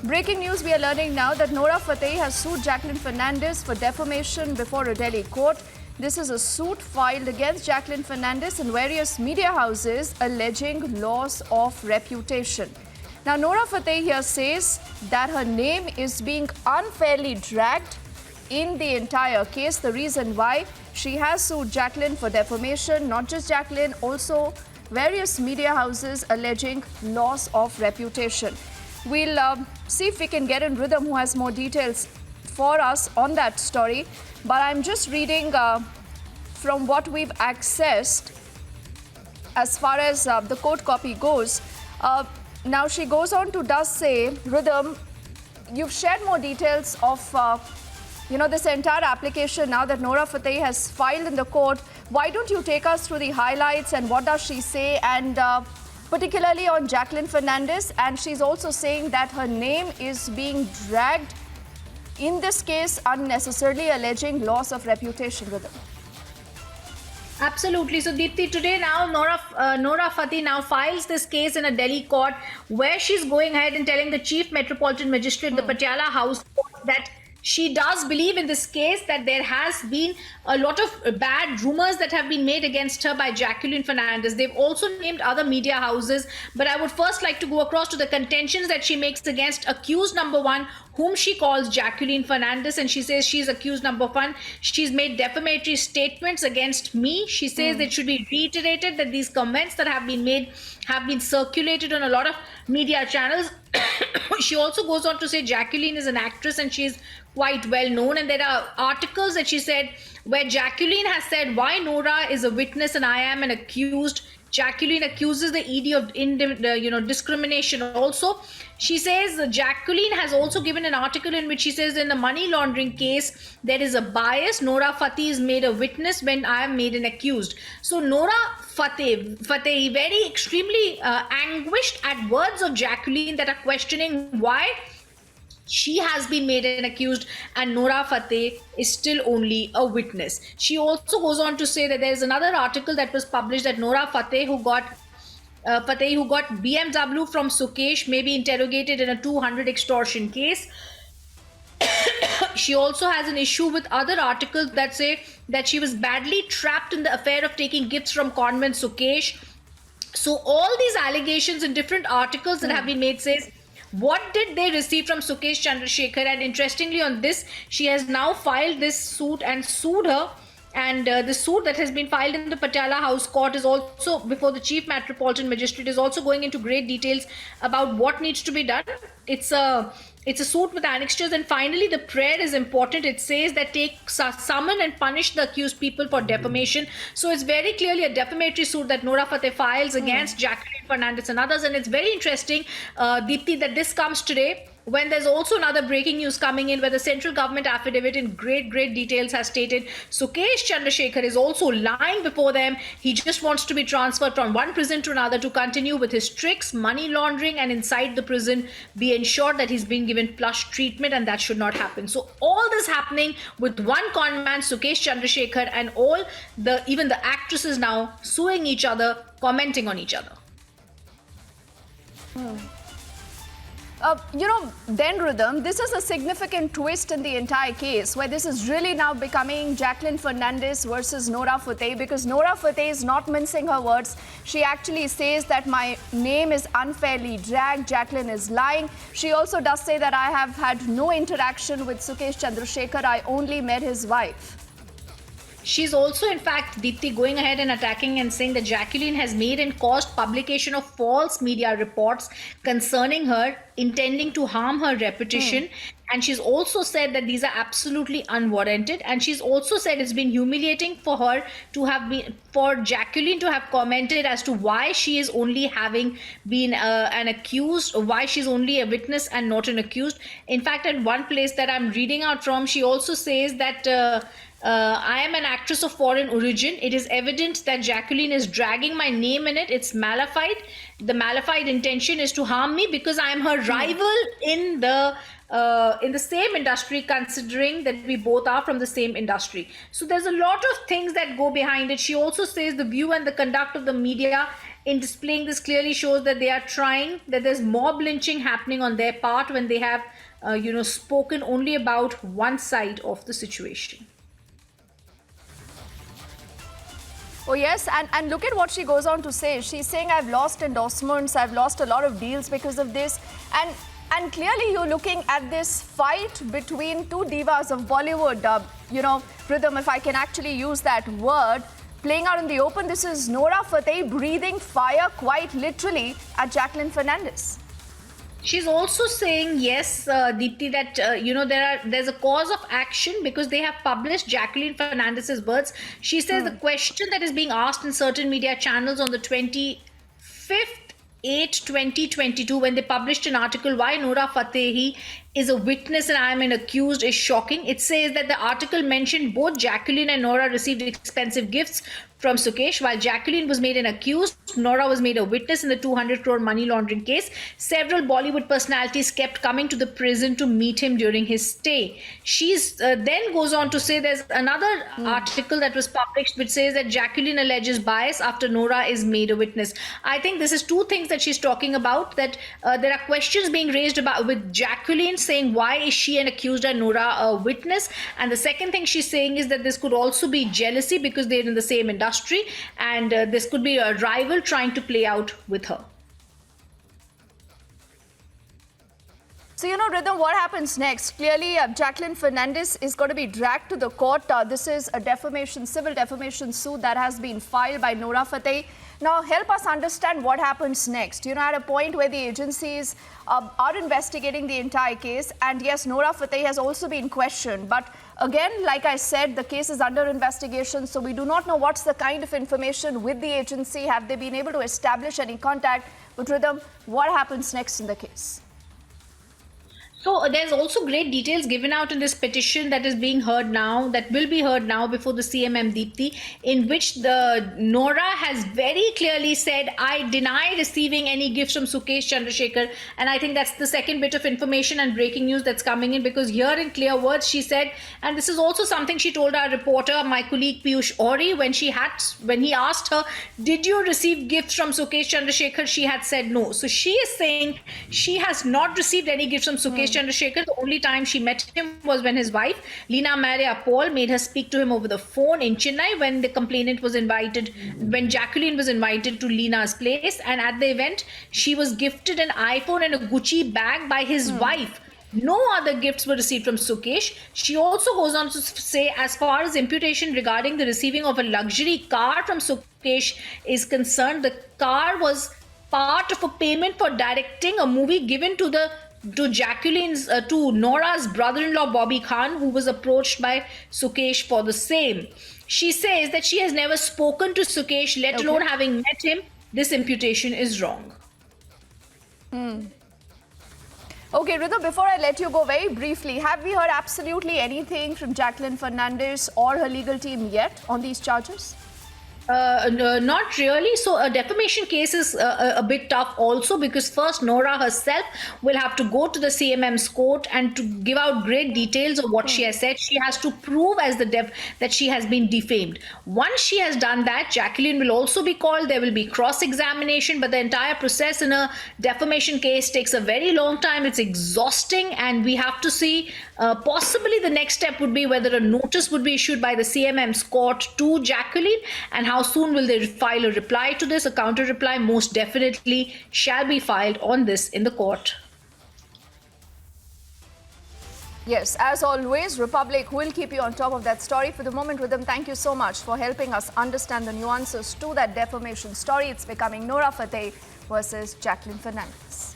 Breaking news, we are learning now that Nora FATEHI has sued Jacqueline Fernandez for defamation before a Delhi court. This is a suit filed against Jacqueline Fernandez and various media houses alleging loss of reputation. Now, Nora FATEHI here says that her name is being unfairly dragged in the entire case. The reason why she has sued Jacqueline for defamation, not just Jacqueline, also various media houses alleging loss of reputation. We'll see if we can get in Rhythm, who has more details for us on that story. But I'm just reading from what we've accessed as far as the court copy goes. Now she goes on to say, Rhythm, you've shared more details of this entire application now that Nora FATEHI has filed in the court. Why don't you take us through the highlights and what does she say, and particularly on Jacqueline Fernandez? And she's also saying that her name is being dragged in this case unnecessarily, alleging loss of reputation with her. Absolutely. So, Deepthi, today now Nora FATEHI now files this case in a Delhi court where she's going ahead and telling the Chief Metropolitan Magistrate, the Patiala House Court, that she does believe in this case that there has been a lot of bad rumors that have been made against her by Jacqueline Fernandez. They've also named other media houses, but I would first like to go across to the contentions that she makes against accused number one, whom she calls Jacqueline Fernandez, and she says she's accused number one. She's made defamatory statements against me. She says it should be reiterated that these comments that have been made have been circulated on a lot of media channels. She also goes on to say Jacqueline is an actress and she's quite well known, and there are articles that she said where Jacqueline has said why Nora is a witness and I am an accused. Jacqueline accuses the ED of discrimination. Also, she says Jacqueline has also given an article in which she says in the money laundering case there is a bias. Nora FATEHI is made a witness when I am made an accused. So Nora FATEHI very extremely anguished at words of Jacqueline that are questioning why she has been made an accused and Nora FATEHI is still only a witness. She also goes on to say that there is another article that was published that Nora FATEHI, who got BMW from Sukesh, may be interrogated in a 200 extortion case. She also has an issue with other articles that say that she was badly trapped in the affair of taking gifts from convent Sukesh. So all these allegations in different articles that have been made says, what did they receive from Sukesh Chandrasekhar? And interestingly, on this, she has now filed this suit and sued her. And the suit that has been filed in the Patiala House Court is also before the Chief Metropolitan Magistrate, is also going into great details about what needs to be done. It's a suit with annexures, and finally the prayer is important. It says that summon and punish the accused people for defamation. So it's very clearly a defamatory suit that Nora FATEHI files against Jacqueline Fernandez and others. And it's very interesting, Deepthi, that this comes today when there's also another breaking news coming in where the central government affidavit in great details has stated Sukesh Chandrasekhar is also lying before them. He just wants to be transferred from one prison to another to continue with his tricks, money laundering, and inside the prison be ensured that he's being given plush treatment, and that should not happen. So all this happening with one con man, Sukesh Chandrasekhar, and even the actresses now suing each other, commenting on each other. Then Rhythm, this is a significant twist in the entire case where this is really now becoming Jacqueline Fernandez versus Nora FATEHI, because Nora FATEHI is not mincing her words. She actually says that my name is unfairly dragged. Jacqueline is lying. She also does say that I have had no interaction with Sukesh Chandrasekhar. I only met his wife. She's also, in fact, Deepthi, going ahead and attacking and saying that Jacqueline has made and caused publication of false media reports concerning her, intending to harm her reputation. And she's also said that these are absolutely unwarranted. And she's also said it's been humiliating for her to have been, for Jacqueline to have commented as to why she is only having been an accused, why she's only a witness and not an accused. In fact, at one place that I'm reading out from, she also says that I am an actress of foreign origin. It is evident that Jacqueline is dragging my name in it. It's malified. The malified intention is to harm me because I am her rival in the same industry, considering that we both are from the same industry. So there's a lot of things that go behind it. She also says the view and the conduct of the media in displaying this clearly shows that they are trying, that there's mob lynching happening on their part when they have, spoken only about one side of the situation. Oh, yes, and look at what she goes on to say. She's saying, I've lost endorsements, I've lost a lot of deals because of this. And clearly you're looking at this fight between two divas of Bollywood, rhythm, if I can actually use that word, playing out in the open. This is Nora Fateh breathing fire quite literally at Jacqueline Fernandes. She's also saying, yes, Deepthi, that there's a cause of action because they have published Jacqueline Fernandes's words. She says the question that is being asked in certain media channels on the 25th 8/2022, when they published an article, why Nora Fatehi is a witness and I am an accused, is shocking. It says that the article mentioned both Jacqueline and Nora received expensive gifts from Sukesh. While Jacqueline was made an accused, Nora was made a witness in the 200 crore money laundering case. Several Bollywood personalities kept coming to the prison to meet him during his stay. She's then goes on to say there's another article that was published which says that Jacqueline alleges bias after Nora is made a witness. I think this is two things that she's talking about, that there are questions being raised about with Jacqueline saying why is she an accused and Nora a witness, and the second thing she's saying is that this could also be jealousy because they're in the same industry, and this could be a rival trying to play out with her. So, Rhythm, what happens next? Clearly, Jacqueline Fernandes is going to be dragged to the court. This is a civil defamation suit that has been filed by Nora Fateh. Now, help us understand what happens next. At a point where the agencies are investigating the entire case, and yes, Nora Fateh has also been questioned. But again, like I said, the case is under investigation, so we do not know what's the kind of information with the agency. Have they been able to establish any contact? But Rhythm, what happens next in the case? So there's also great details given out in this petition that is being heard now, that will be heard now before the CMM, Deepthi, in which the Nora has very clearly said, I deny receiving any gifts from Sukesh Chandrasekhar. And I think that's the second bit of information and breaking news that's coming in, because here in clear words she said, and this is also something she told our reporter, my colleague Piyush Ori, when he asked her, did you receive gifts from Sukesh Chandrasekhar? She had said no. So she is saying she has not received any gifts from Sukesh Chandrasekhar. The only time she met him was when his wife, Leena Maria Paul, made her speak to him over the phone in Chennai when the complainant was invited, when Jacqueline was invited to Leena's place. And at the event, she was gifted an iPhone and a Gucci bag by his wife. No other gifts were received from Sukesh. She also goes on to say, as far as imputation regarding the receiving of a luxury car from Sukesh is concerned, the car was part of a payment for directing a movie given to Jacqueline's, to Nora's brother-in-law Bobby Khan, who was approached by Sukesh for the same. She says that she has never spoken to Sukesh, let alone having met him. This imputation is wrong. Okay, Rhythm, before I let you go very briefly, have we heard absolutely anything from Jacqueline Fernandes or her legal team yet on these charges? No, not really. So a defamation case is a bit tough also, because first Nora herself will have to go to the CMM's court and to give out great details of what she has said. She has to prove as that she has been defamed. Once she has done that, Jacqueline will also be called. There will be cross-examination, but the entire process in a defamation case takes a very long time. It's exhausting, and we have to see possibly the next step would be whether a notice would be issued by the CMM's court to Jacqueline, and how soon will they file a reply to this. A counter reply most definitely shall be filed on this in the court. Yes, as always, Republic will keep you on top of that story. For the moment, Rhythm, thank you so much for helping us understand the nuances to that defamation story. It's becoming Nora Fateh versus Jacqueline Fernandes.